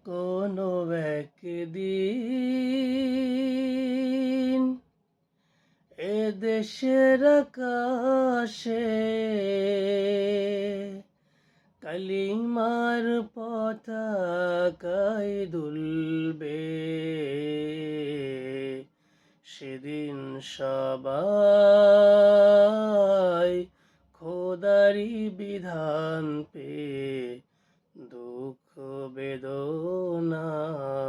কোনো একদিন এদেশের আকাশে কালিমার পতাকায় দুলবে। সেদিন সবাই খোদারি বিধান পেয়ে দুঃখ বেদনা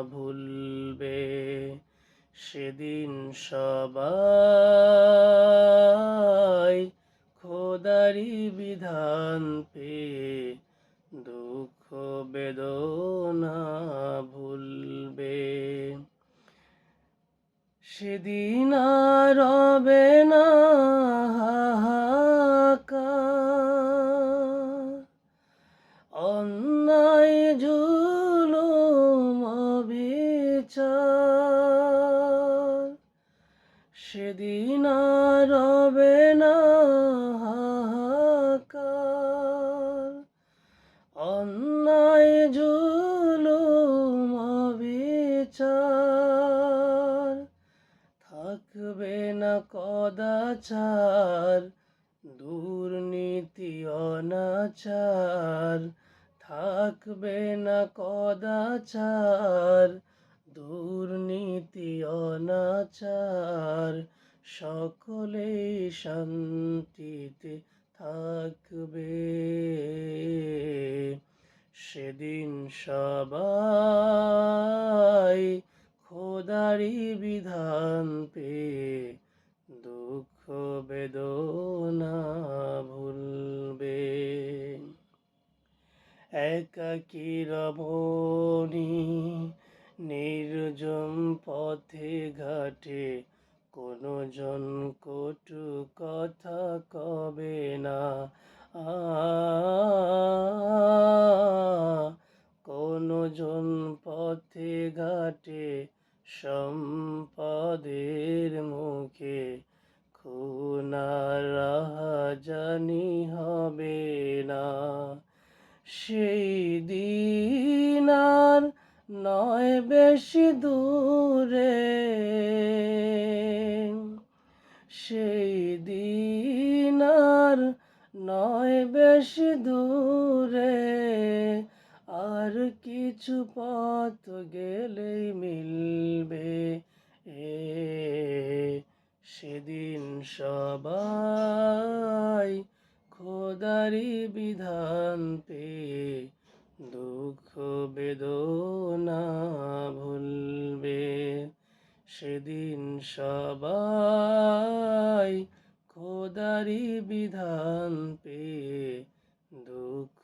ভুলবে। সেদিন সবাই খোদারি বিধান পেয়ে দুঃখ বেদনা ভুলবে। সেদিন আর রবে না হাহাকার, অন্যায় জুলুম অবিচার। সেদিন আর রবে না হাহাকার, অন্যায় জুলুম অবিচার। থাকবে না কদাচার, দুর্নীতি অনাচার। থাকবে না কদাচার, দুর্নীতি অনাচার। সকলেই শান্তিতে থাকবে। সেদিন সবাই খোদারি বিধান পেয়ে দুঃখ বেদনা ভুলবে। একাকী রমণী নির্জন পথে ঘাটে, কোনো জন কটু কথা কবে না। কোনো জন পথে ঘাটে সম্পদের মুখে, খুন আর রাহাজানি হবে না। সেই দিন আর নয় বেশি দূরে, সেই দিন আর নয় বেশি দূরে। আর কিছু পথ গেলেই মিলবে। সেদিন সবাই খোদারি বিধান পেয়ে দুঃখ বেদনা ভুলবে। সেদিন সবাই খোদারি বিধান পেয়ে দুঃখ